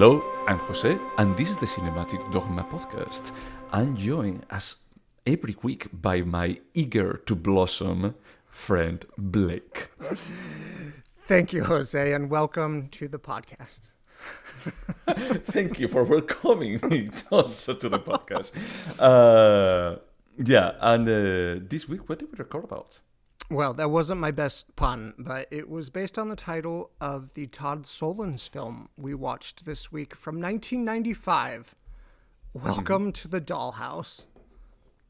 Hello, I'm Jose, and this is the Cinematic Dogma podcast. I'm joined as every week by my eager to blossom friend Blake. Thank you, Jose, and welcome to the podcast. Thank you for welcoming me also to the podcast. This week, what did we record about? Well, that wasn't my best pun, but it was based on the title of the Todd Solondz film we watched this week from 1995. Welcome to the Dollhouse.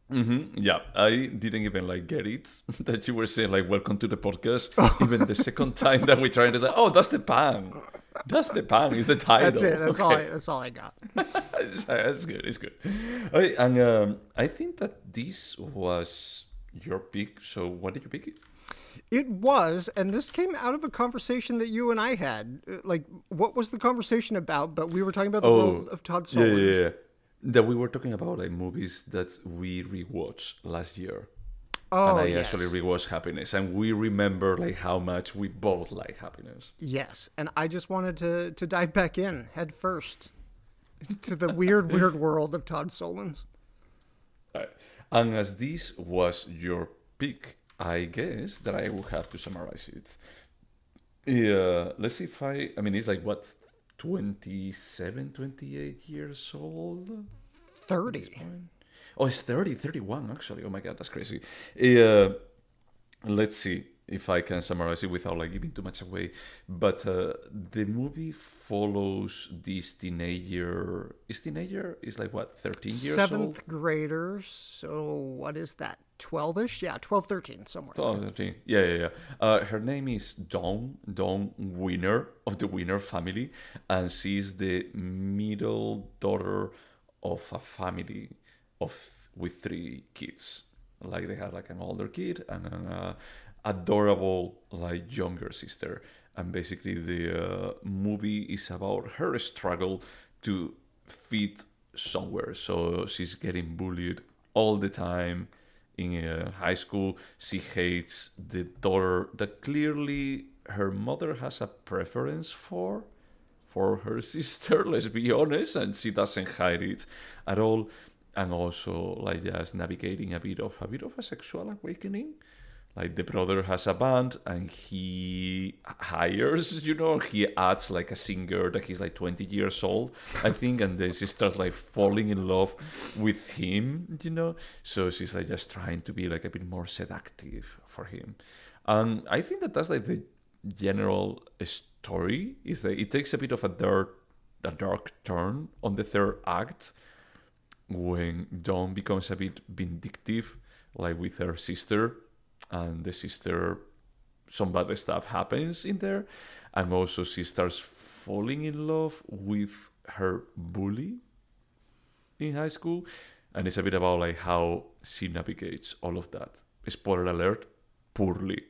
Yeah, I didn't even get it that you were saying welcome to the podcast. Even the second time that we tried to say, oh, that's the pan. That's the pan. It's the title. That's it. That's okay. That's all I got. That's good. It's good. Okay, and I think that this was your pick. So why did you pick it? It was, and this came out of a conversation that you and I had. What was the conversation about? But we were talking about the world of Todd Solondz. Yeah. That we were talking about movies that we rewatched last year. Oh, and I yes. actually rewatched Happiness, and we remember how much we both like Happiness. Yes, and I just wanted to dive back in head first to the weird world of Todd Solondz. Right. And as this was your pick, I guess that I will have to summarize it. Let's see if it's 27, 28 years old? 30. Oh, it's 30, 31 actually. Oh my God, that's crazy. Let's see if I can summarize it without giving too much away. But the movie follows this teenager. Is 13 years old? 7th graders. So what is that? 12-ish? Yeah, 12, 13, somewhere. 12, 13. Yeah. Her name is Dawn Winner of the Winner family. And she's the middle daughter of a family with 3 kids. They have an older kid and an adorable younger sister. And basically the movie is about her struggle to fit somewhere. So she's getting bullied all the time in high school. She hates the daughter that clearly her mother has a preference for her sister, let's be honest, and she doesn't hide it at all. And also just navigating a bit of a sexual awakening. The brother has a band and he hires, he adds a singer that he's 20 years old, I think, and then she starts falling in love with him, So she's just trying to be a bit more seductive for him. And I think that's the general story, is that it takes a bit of a dark turn on the third act when Dawn becomes a bit vindictive, with her sister. And the sister, some bad stuff happens in there. And also she starts falling in love with her bully in high school. And it's a bit about how she navigates all of that. Spoiler alert, poorly.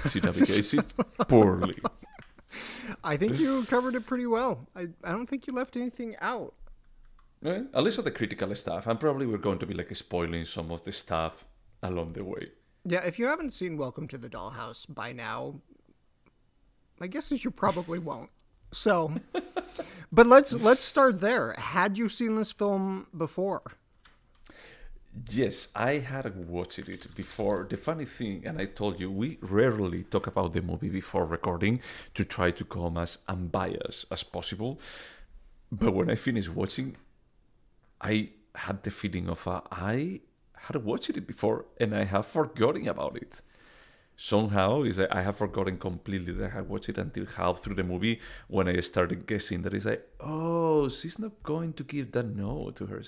She navigates it poorly. I think you covered it pretty well. I don't think you left anything out. Right? At least of the critical stuff. And probably we're going to be spoiling some of the stuff along the way. Yeah, if you haven't seen Welcome to the Dollhouse by now, my guess is you probably won't. So, but let's start there. Had you seen this film before? Yes, I had watched it before. The funny thing, and I told you, we rarely talk about the movie before recording to try to come as unbiased as possible. But when I finished watching, I had the feeling of I had watched it before and I have forgotten about it. Somehow is that I have forgotten completely that I had watched it until half through the movie when I started guessing that it's oh, she's not going to give that no to her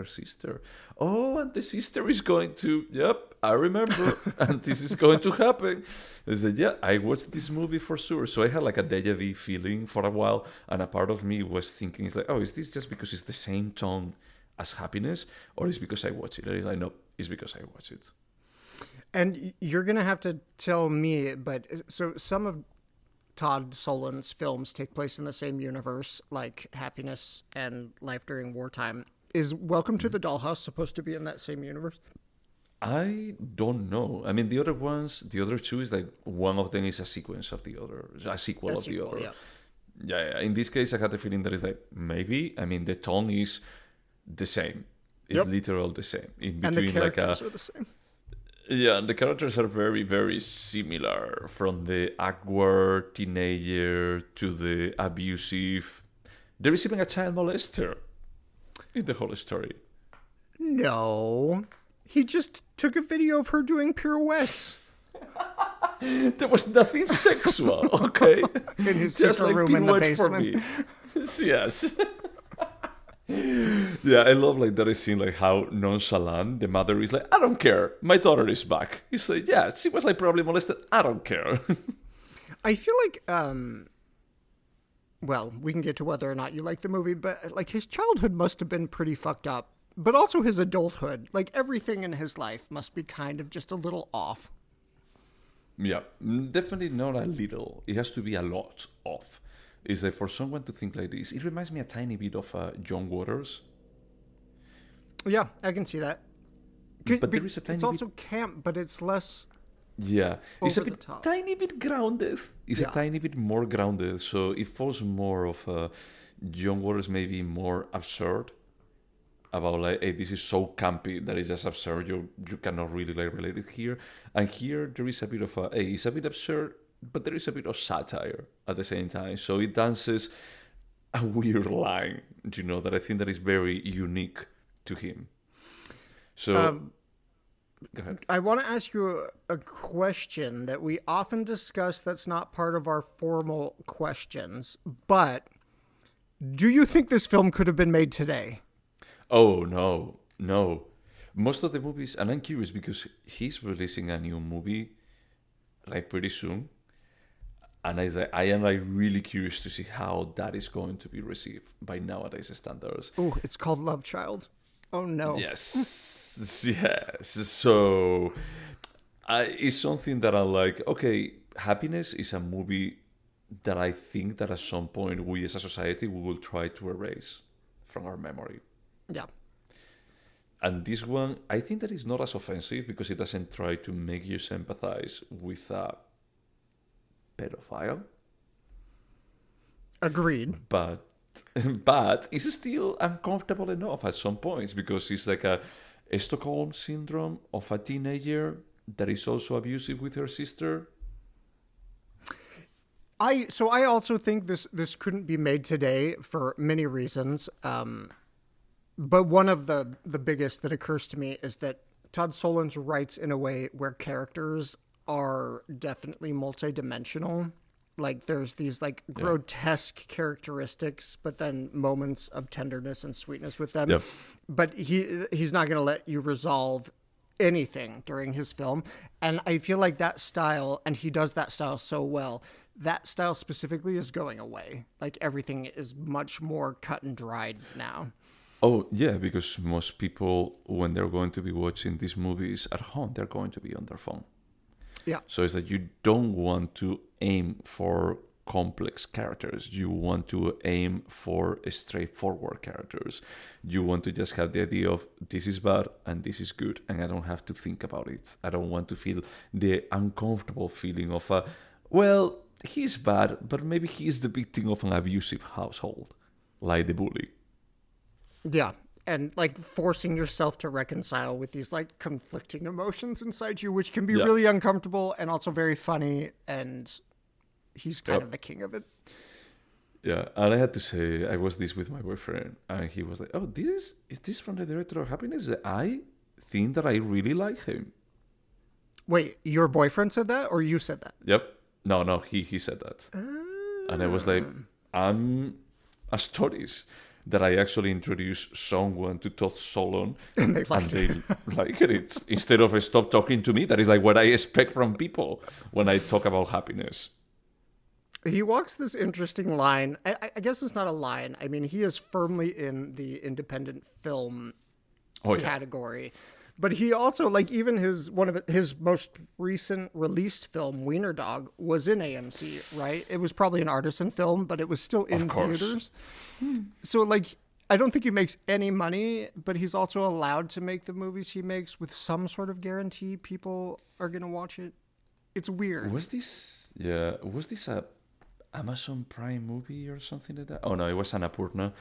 sister. Oh, and the sister is going to, yep, I remember, and this is going to happen. Is that, yeah, I watched this movie for sure. So I had a deja vu feeling for a while, and a part of me was thinking, it's oh, is this just because it's the same tone as Happiness, or is it because I watched it? And it's no, it's because I watched it. And you're going to have to tell me, but so some of Todd Solondz films take place in the same universe, like Happiness and Life During Wartime. Is Welcome to the Dollhouse supposed to be in that same universe? I don't know. I mean, the other two is one of them is a sequence of the other, a sequel of the other. Yeah. Yeah. In this case, I had the feeling that it's like, maybe, I mean, the tone is the same. It's Yep. literal the same. In And the between, like a. characters are the same. Yeah, the characters are very, very similar. From the awkward teenager to the abusive. There is even a child molester in the whole story. No. He just took a video of her doing pirouettes There was nothing sexual, okay? in his Just secret like room in the pirouette for basement. me. Yes. Yeah, I love like that scene, like how nonchalant the mother is like, I don't care, my daughter is back. He's like, yeah, she was like probably molested, I don't care. I feel like, well, we can get to whether or not you like the movie, but like his childhood must have been pretty fucked up. But also his adulthood. Like everything in his life must be kind of just a little off. Yeah, definitely not a little. It has to be a lot off. Is that for someone to think like this? It reminds me a tiny bit of John Waters. Yeah, I can see that. But there is a tiny it's bit. also camp, but it's less. Yeah, it's a over the bit top. tiny bit grounded. It's Yeah. a tiny bit more grounded, so it falls more of John Waters, maybe more absurd. About like, hey, this is so campy that it's just absurd. You cannot really like relate it here. And here there is a bit of a hey, it's a bit absurd, but there is a bit of satire at the same time. So it dances a weird line, that I think that is very unique to him. So go ahead. I want to ask you a question that we often discuss that's not part of our formal questions, but do you think this film could have been made today? Oh no. Most of the movies, and I'm curious because he's releasing a new movie like pretty soon, and I am like really curious to see how that is going to be received by nowadays standards. Oh, it's called Love Child. Oh no. Yes, yes. So it's something that I like. Okay, Happiness is a movie that I think that at some point we as a society we will try to erase from our memory. Yeah. And this one, I think that is not as offensive because it doesn't try to make you sympathize with a pedophile. Agreed. But but it's still uncomfortable enough at some points because it's like a Stockholm syndrome of a teenager that is also abusive with her sister. I also think this couldn't be made today for many reasons. But one of the biggest that occurs to me is that Todd Solondz writes in a way where characters are definitely multidimensional. Like there's these like grotesque characteristics, but then moments of tenderness and sweetness with them. Yep. But he's not going to let you resolve anything during his film. And I feel like that style, and he does that style so well, that style specifically is going away. Like everything is much more cut and dried now. Oh, yeah, because most people, when they're going to be watching these movies at home, they're going to be on their phone. Yeah. So it's that you don't want to aim for complex characters. You want to aim for straightforward characters. You want to just have the idea of this is bad and this is good, and I don't have to think about it. I don't want to feel the uncomfortable feeling of, well, he's bad, but maybe he's the victim of an abusive household, like the bully. Yeah. And like forcing yourself to reconcile with these like conflicting emotions inside you, which can be really uncomfortable and also very funny. And he's kind of the king of it. Yeah, and I had to say, I was this with my boyfriend, and he was like, "Oh, is this from the director of Happiness? I think that I really like him." Wait, your boyfriend said that, or you said that? Yep. No, he said that, and I was like, "I'm astonished that I actually introduced someone to Todd Solondz, And they liked they like it instead of stop talking to me. That is like what I expect from people when I talk about Happiness." He walks this interesting line. I guess it's not a line. I mean, he is firmly in the independent film category. But he also, like, even one of his most recent released film, Wiener Dog, was in AMC, right? It was probably an artisan film, but it was still in theaters. So, like, I don't think he makes any money, but he's also allowed to make the movies he makes with some sort of guarantee people are going to watch it. It's weird. Was this a Amazon Prime movie or something like that. Oh no, it was Annapurna.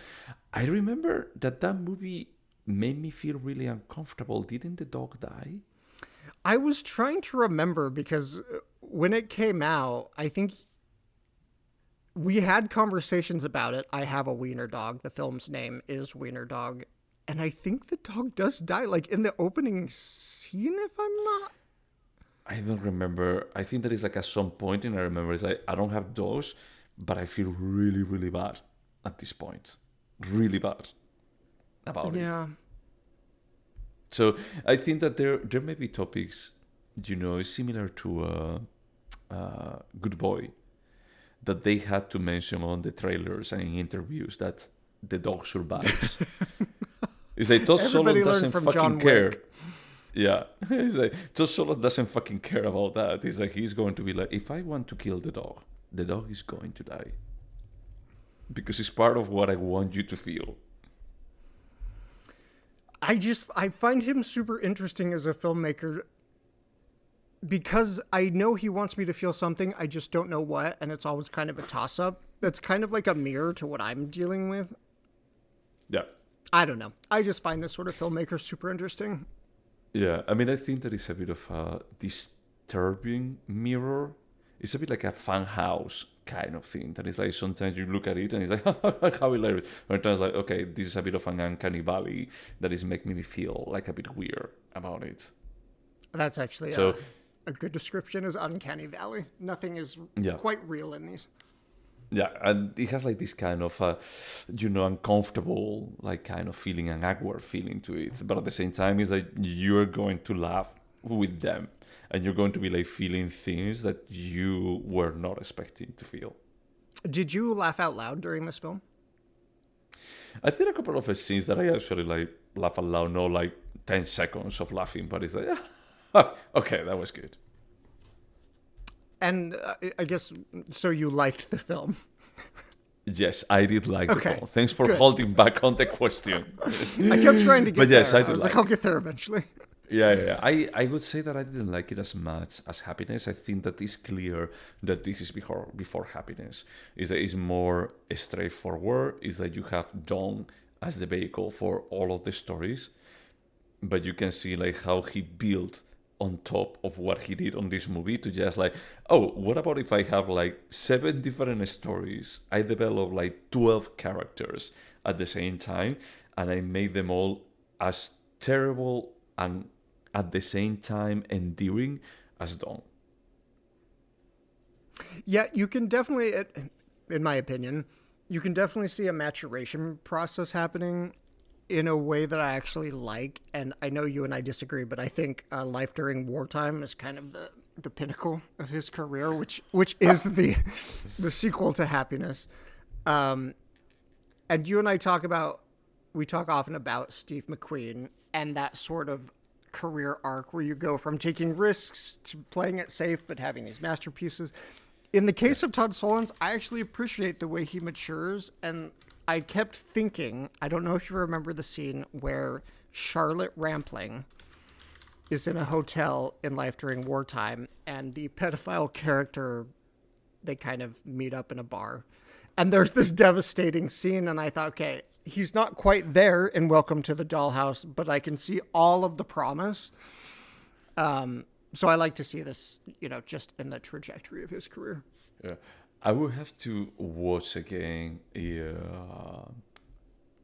I remember that movie made me feel really uncomfortable. Didn't the dog die? I was trying to remember because when it came out, I think we had conversations about it. I have a wiener dog. The film's name is Wiener Dog. And I think the dog does die, like in the opening scene, if I'm not. I don't remember. I think that is like at some point, and I remember it's like I don't have dogs, but I feel really, really bad at this point. Really bad about it. Yeah. So I think that there may be topics, similar to Good Boy, that they had to mention on the trailers and in interviews that the dog survives. It's like Todd Everybody Solondz learned doesn't from fucking John care. Wick. Yeah, it's like Todd Solondz doesn't fucking care about that. It's like he's going to be like, if I want to kill the dog is going to die because it's part of what I want you to feel. I find him super interesting as a filmmaker because I know he wants me to feel something, I just don't know what, and it's always kind of a toss up. That's kind of like a mirror to what I'm dealing with. Yeah. I don't know. I just find this sort of filmmaker super interesting. Yeah, I mean, I think that is a bit of a disturbing mirror. It's a bit like a fun house kind of thing. That is like sometimes you look at it and it's like, how hilarious. Or times like, okay, this is a bit of an uncanny valley that is making me feel like a bit weird about it. That's actually So, a good description is Uncanny Valley. Nothing is yeah. quite real in these. Yeah, and it has like this kind of, uncomfortable, like kind of feeling, an awkward feeling to it. But at the same time, it's like you're going to laugh with them, and you're going to be like feeling things that you were not expecting to feel. Did you laugh out loud during this film? I think a couple of scenes that I actually like laugh aloud, no like 10 seconds of laughing, but it's like, okay, that was good. And I guess, so you liked the film. Yes, I did like the Okay, film. Thanks for good. holding back on the question. I kept trying to get But yes, there. I did was like I'll get there eventually. Yeah. I would say that I didn't like it as much as Happiness. I think that it's clear that this is before Happiness. Is that it's more straightforward. Is that you have Dawn as the vehicle for all of the stories, but you can see like how he built on top of what he did on this movie to just like, oh, what about if I have like 7 different stories? I develop like 12 characters at the same time, and I make them all as terrible and at the same time endearing as Dawn. Yeah, you can definitely, in my opinion, you can definitely see a maturation process happening in a way that I actually like. And I know you and I disagree, but I think Life During Wartime is kind of the pinnacle of his career, which is the sequel to Happiness. And you and I we talk often about Steve McQueen and that sort of career arc where you go from taking risks to playing it safe but having these masterpieces. In the case of Todd Solondz, I actually appreciate the way he matures, and I kept thinking, I don't know if you remember the scene where Charlotte Rampling is in a hotel in Life During Wartime, and the pedophile character, they kind of meet up in a bar. And there's this devastating scene, and I thought, okay, he's not quite there in Welcome to the Dollhouse, but I can see all of the promise. So I like to see this, just in the trajectory of his career. Yeah, I will have to watch again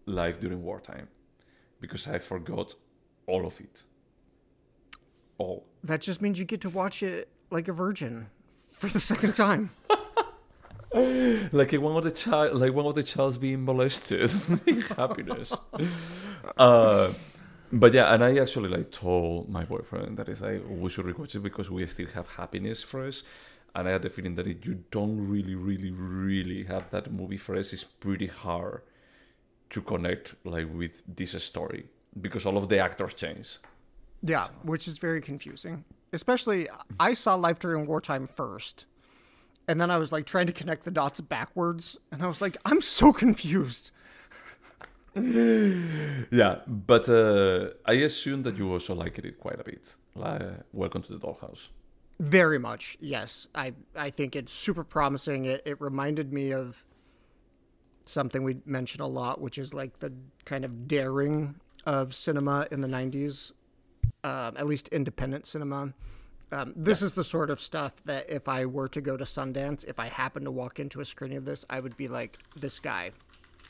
Life During Wartime because I forgot all of it. All. That just means you get to watch it like a virgin for the second time. Like one of the childs being molested in Happiness. But yeah, and I actually like told my boyfriend that is like we should rewatch it because we still have Happiness fresh, and I had the feeling that if you don't really, really, really have that movie fresh, it's pretty hard to connect like with this story because all of the actors change. Yeah, which is very confusing. Especially, I saw Life During Wartime first, and then I was like trying to connect the dots backwards, and I was like, I'm so confused. Yeah, but I assume that you also liked it quite a bit. Like, Welcome to the Dollhouse. Very much, yes. I think it's super promising. It reminded me of something we mention a lot, which is like the kind of daring of cinema in the 90s, at least independent cinema. This is the sort of stuff that if I were to go to Sundance, if I happened to walk into a screening of this, I would be like, this guy.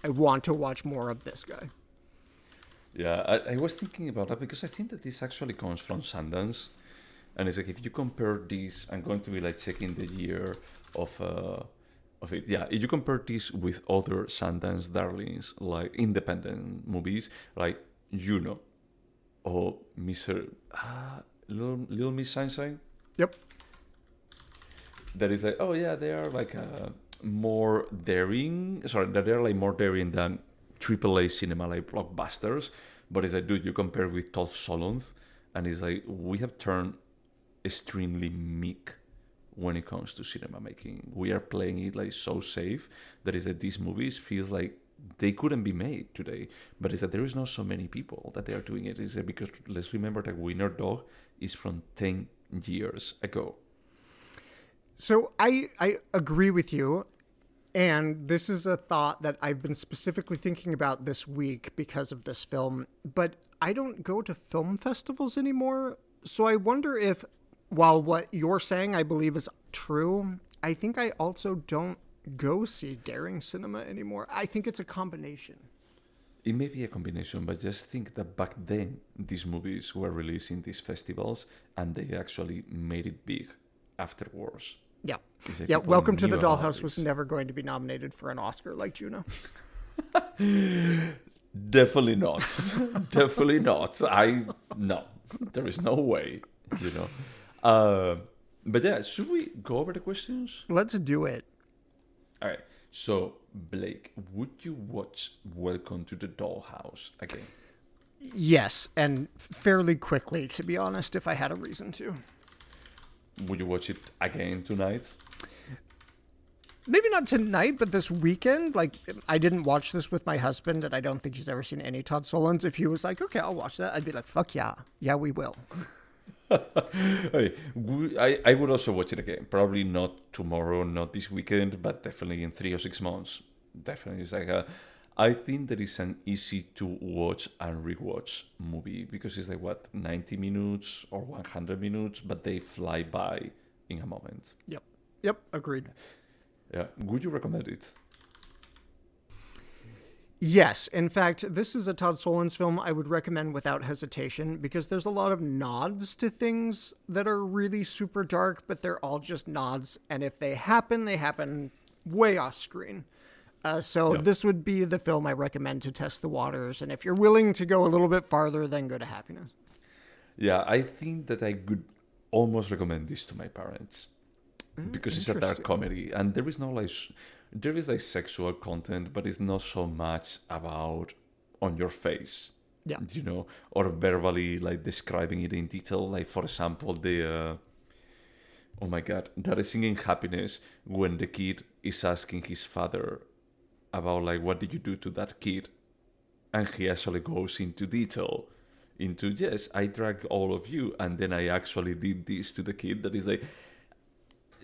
I want to watch more of this guy. Yeah, I was thinking about that because I think that this actually comes from Sundance. And it's like if you compare this, I'm going to be like checking the year of it. Yeah, if you compare this with other Sundance darlings, like independent movies, like Juno or Mr. Little Miss Sunshine, Yep. that is like, oh yeah, they are like more daring. Sorry, that they're like more daring than AAA cinema like blockbusters. But it's like, dude, you compare with Todd Solondz, and it's like we have turned extremely meek when it comes to cinema making. We are playing it like so safe that is that these movies feels like they couldn't be made today. But it's that there is not so many people that they are doing it. Is that because let's remember that Winner Dog is from 10 years ago. So I agree with you. And this is a thought that I've been specifically thinking about this week because of this film. But I don't go to film festivals anymore. So I wonder if, while what you're saying I believe is true, I think I also don't go see daring cinema anymore. I think it's a combination. It may be a combination, but just think that back then these movies were released in these festivals and they actually made it big afterwards. Yeah. Like Yeah, people Welcome to knew the about Dollhouse this. was never going to be nominated for an Oscar like Juno. Definitely not. Definitely not. No, there is no way, you know. But yeah, should we go over the questions? Let's do it. All right. So, Blake, would you watch Welcome to the Dollhouse again? Yes, and fairly quickly, to be honest, if I had a reason to. Would you watch it again tonight? Maybe not tonight, but this weekend. Like, I didn't watch this with my husband, and I don't think he's ever seen any Todd Solondz. If he was like, okay, I'll watch that, I'd be like, fuck yeah. Yeah, we will. Okay. I would also watch it again. Probably not tomorrow, not this weekend, but definitely in 3 or 6 months. Definitely. It's like I think that is an easy to watch and rewatch movie because it's like, what, 90 minutes or 100 minutes, but they fly by in a moment. Yep, agreed. Yeah. Would you recommend it? Yes. In fact, this is a Todd Solondz film I would recommend without hesitation because there's a lot of nods to things that are really super dark, but they're all just nods. And if they happen way off screen. So this would be the film I recommend to test the waters. And if you're willing to go a little bit farther, then go to Happiness. Yeah, I think that I could almost recommend this to my parents because it's a dark comedy and there is no like there is like sexual content, but it's not so much about on your face, you know, or verbally like describing it in detail. Like for example, the oh my god, that is singing Happiness when the kid is asking his father about like what did you do to that kid, and he actually goes into detail into yes, I dragged all of you, and then I actually did this to the kid. That is like,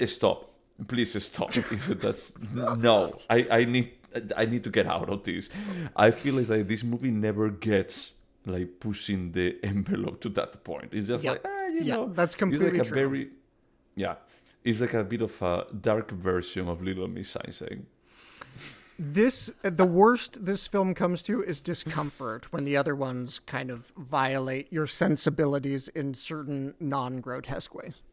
stop, please stop. That's no, I need to get out of this. I feel like this movie never gets like pushing the envelope to that point. It's just like you know, that's completely it's like a true. very it's like a bit of a dark version of Little Miss Sunshine. The worst this film comes to is discomfort when the other ones kind of violate your sensibilities in certain non-grotesque ways.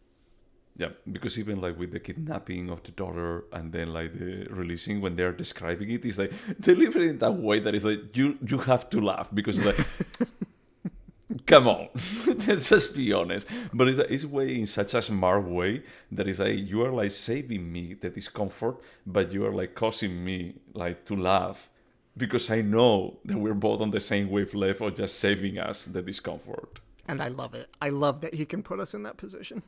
Yeah, because even like with the kidnapping of the daughter and then like the releasing, when they're describing it, it's like delivered in that way that is like you have to laugh because it's like come on, let's just be honest. But it's way in such a smart way that is like you are like saving me the discomfort, but you are like causing me like to laugh because I know that we're both on the same wavelength of just saving us the discomfort. And I love it. I love that he can put us in that position.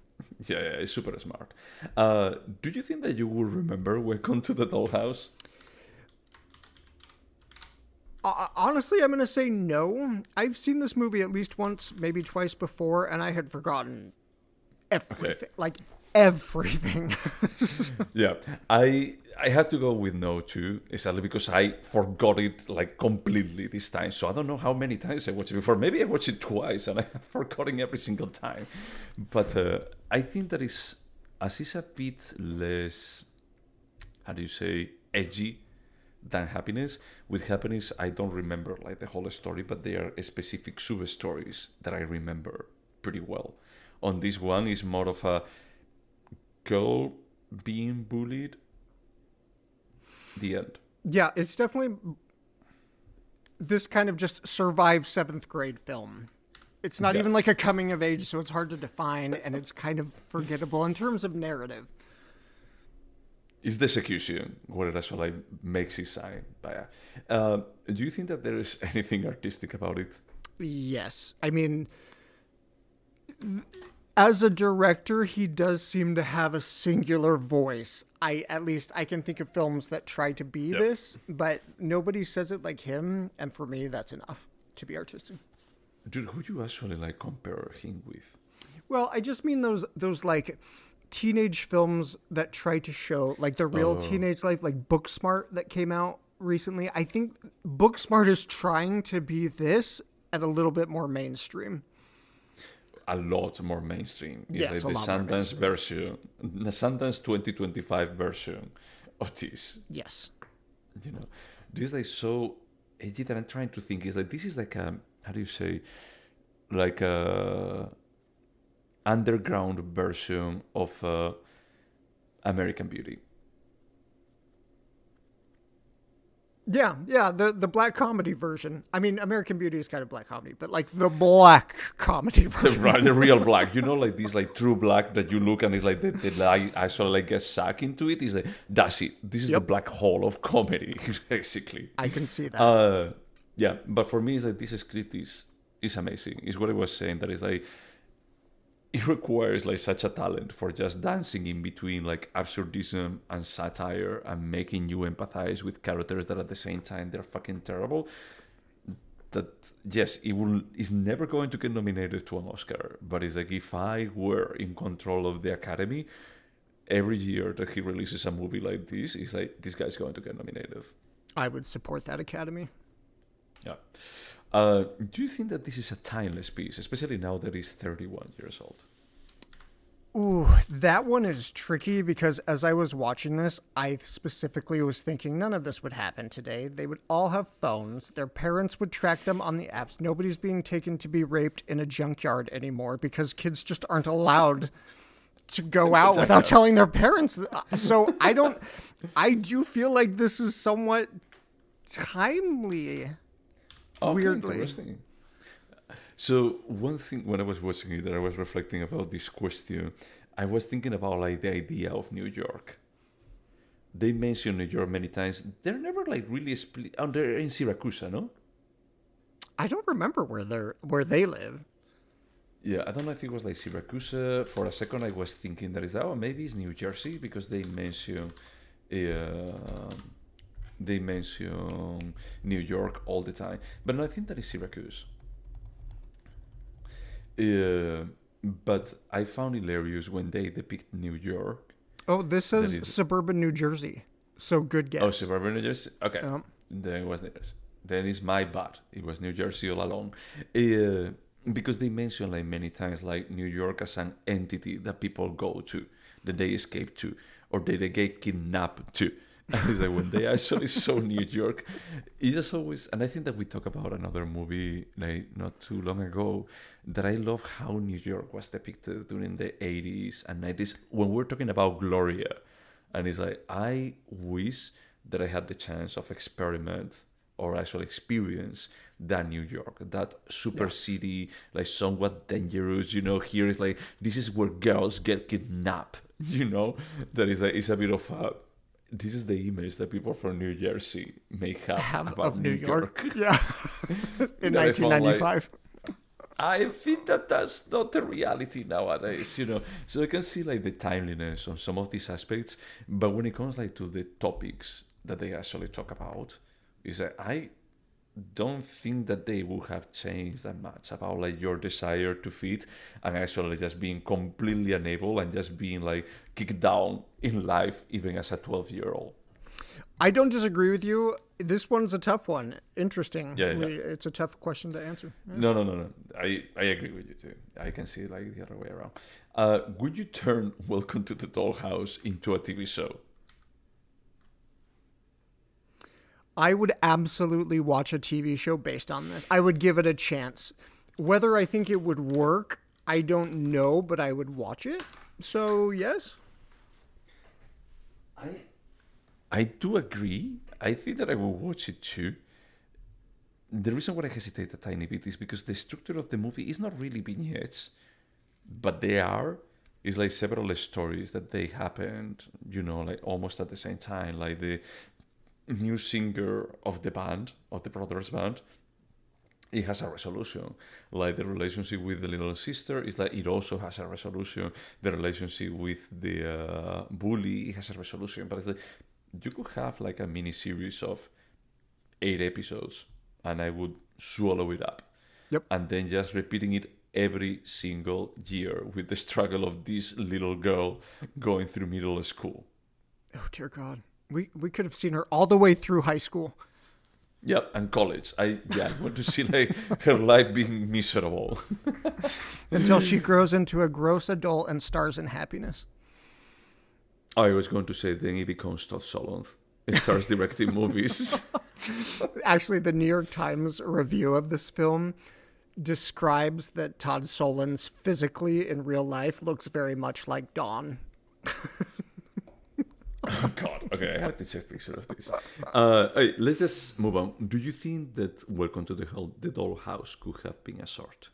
Yeah, it's super smart. Do you think that you will remember Welcome to the Dollhouse? Honestly, I'm going to say no. I've seen this movie at least once, maybe twice before, and I had forgotten everything. Okay. Like everything. Yeah, I had to go with no too, exactly because I forgot it like completely this time. So I don't know how many times I watched it before. Maybe I watched it twice and I have forgotten every single time. But I think that is as is a bit less, how do you say, edgy than Happiness. With Happiness, I don't remember like the whole story, but there are specific sub stories that I remember pretty well. On this one is more of a girl being bullied. The end. Yeah, it's definitely this kind of just survive seventh grade film. It's not Yeah. even like a coming of age, so it's hard to define, and it's kind of forgettable in terms of narrative. It's the execution where that's what like makes it shine. But do you think that there is anything artistic about it? Yes. I mean, as a director, he does seem to have a singular voice. At least I can think of films that try to be Yep. this, but nobody says it like him, and for me that's enough to be artistic. Dude, who you actually like compare him with? Well, I just mean those like teenage films that try to show like the real teenage life, like Booksmart that came out recently. I think Booksmart is trying to be this and a little bit more mainstream. A lot more mainstream. It's Yes, like a the lot more Sundance mainstream. version, the Sundance 2025 version of this. Yes. You know, this is like so edgy that I'm trying to think. Is like this is like a, how do you say, like a underground version of American Beauty. Yeah, the black comedy version. I mean, American Beauty is kind of black comedy, but like the black comedy version. The real black, you know, like this, like true black that you look and it's like the light actually like gets sucked into it. Is like that's it. This is the Yep. black hole of comedy, basically. I can see that. Yeah, but for me, it's like this script is amazing. Is what I was saying. That is like it requires like such a talent for just dancing in between like absurdism and satire and making you empathize with characters that at the same time they're fucking terrible. That yes, it will is never going to get nominated to an Oscar. But it's like if I were in control of the Academy, every year that he releases a movie like this, it's like this guy's going to get nominated. I would support that Academy. Yeah. Do you think that this is a timeless piece, especially now that he's 31 years old? Ooh, that one is tricky because as I was watching this, I specifically was thinking none of this would happen today. They would all have phones. Their parents would track them on the apps. Nobody's being taken to be raped in a junkyard anymore because kids just aren't allowed to go out without telling their parents. So I do feel like this is somewhat timely. Okay, Weirdly. interesting. So one thing when I was watching it, that I was reflecting about this question, I was thinking about like the idea of New York. They mention New York many times. They're never like really split. Oh, they're in Syracuse, no? I don't remember where they live. Yeah, I don't know if it was like Syracuse. For a second, I was thinking that is that, or maybe it's New Jersey because they mention New York all the time. But no, I think that is Syracuse. But I found hilarious when they depict New York. Oh, this That says is suburban New Jersey. So good guess. oh, suburban New Jersey. Okay, Um, then it was New Jersey. Then it's my bad. It was New Jersey all along. Because they mention like many times like New York as an entity that people go to, that they escape to, or they get kidnapped to. And it's like when they actually saw New York, it just always, and I think that we talked about another movie like not too long ago, that I love how New York was depicted during the 80s and 90s when we're talking about Gloria. And it's like, I wish that I had the chance of experiment or actually experience that New York, that super city, like somewhat dangerous, here is like, this is where girls get kidnapped, that is it's a bit of a, this is the image that people from New Jersey may have about of New New York. York. Yeah. In That I found, like, 1995. I think that that's not the reality nowadays, So I can see like the timeliness on some of these aspects, but when it comes like to the topics that they actually talk about, is that don't think that they would have changed that much about like your desire to fit and actually just being completely unable and just being like kicked down in life even as a 12-year-old. I don't disagree with you. This one's a tough one. Interesting. Yeah. It's a tough question to answer. Yeah. No. I agree with you too. I can see it like the other way around. Would you turn Welcome to the Dollhouse into a TV show? I would absolutely watch a TV show based on this. I would give it a chance. Whether I think it would work, I don't know, but I would watch it. So, yes. I do agree. I think that I will watch it too. The reason why I hesitate a tiny bit is because the structure of the movie is not really vignettes, but they are. It's like several stories that they happened, like almost at the same time. Like the new singer of the band, of the brothers band, it has a resolution. Like the relationship with the little sister is like it also has a resolution. The relationship with the bully, it has a resolution. But it's like you could have like a mini series of 8 episodes and I would swallow it up. Yep. And then just repeating it every single year with the struggle of this little girl going through middle school. Oh, dear God. We could have seen her all the way through high school. Yep, and college. I want to see like her life being miserable. Until she grows into a gross adult and stars in Happiness. I was going to say then he becomes Todd Solondz. It starts directing movies. Actually, the New York Times review of this film describes that Todd Solondz physically in real life looks very much like Dawn. Oh God! Okay, I have to take a picture of this. Hey, let's just move on. Do you think that Welcome to the Dollhouse could have been a short?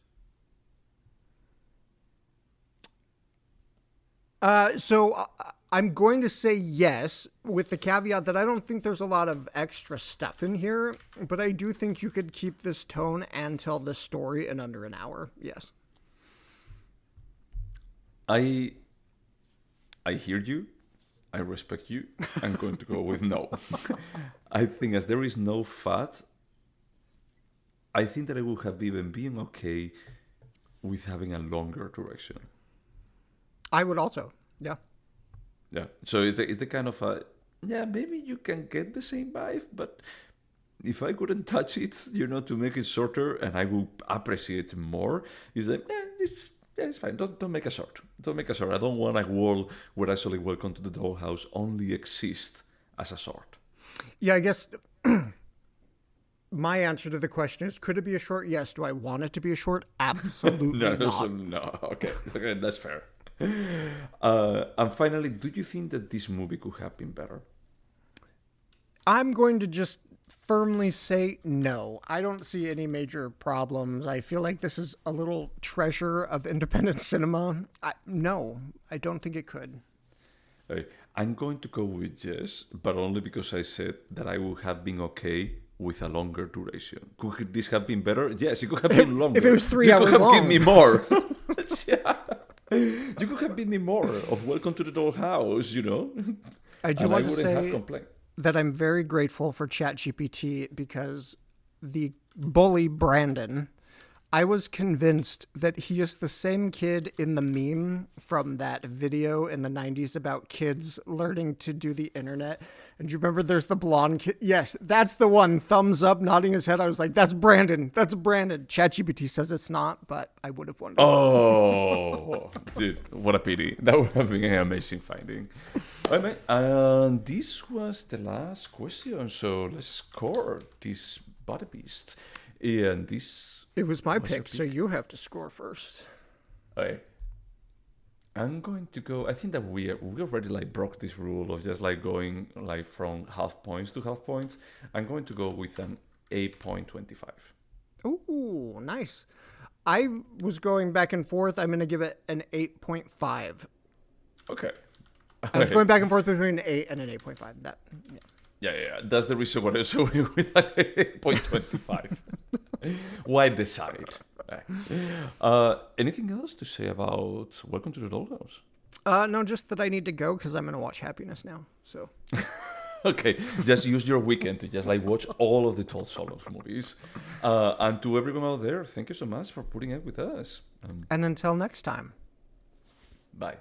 So I'm going to say yes, with the caveat that I don't think there's a lot of extra stuff in here, but I do think you could keep this tone and tell this story in under an hour. Yes. I hear you. I respect you. I'm going to go with no. I think as there is no fat, I think that I would have even been okay with having a longer duration. I would also. Yeah. Yeah. So it's the kind of maybe you can get the same vibe, but if I couldn't touch it, to make it shorter and I would appreciate it more, it's like, it's fine. Don't make a short. Don't make a short. I don't want a world where actually Welcome to the Dollhouse only exists as a short. Yeah, I guess my answer to the question is, could it be a short? Yes. Do I want it to be a short? Absolutely not. No. Okay, that's fair. And finally, do you think that this movie could have been better? I'm going to just firmly say no. I don't see any major problems. I feel like this is a little treasure of independent cinema. No, I don't think it could. I'm going to go with yes, but only because I said that I would have been okay with a longer duration. Could this have been better? Yes, it could have been longer. If it was 3 hours long. You could have given me more. Yeah. You could have given me more of Welcome to the Dollhouse, I do want to say that I'm very grateful for ChatGPT because the bully Brandon, I was convinced that he is the same kid in the meme from that video in the 90s about kids learning to do the internet. And do you remember there's the blonde kid? Yes, that's the one. Thumbs up, nodding his head. I was like, that's Brandon. That's Brandon. ChatGPT says it's not, but I would have wondered. Oh, dude, what a pity. That would have been an amazing finding. All right, mate. This was the last question. So let's score this body beast. And this... It was my pick, so you have to score first. Okay. I'm going to go. I think that we already broke this rule of just going from half points to half points. I'm going to go with an 8.25. Ooh, nice. I was going back and forth. I'm going to give it an 8.5. Okay. I was going back and forth between an 8 and an 8.5. That. Yeah. That's the reason why I was going with an 8.25. Why decide? Anything else to say about Welcome to the Dollhouse? No, just that I need to go because I'm going to watch Happiness now. So. Okay, just use your weekend to just like watch all of the Todd Solondz movies. And to everyone out there, thank you so much for putting up with us. And until next time. Bye.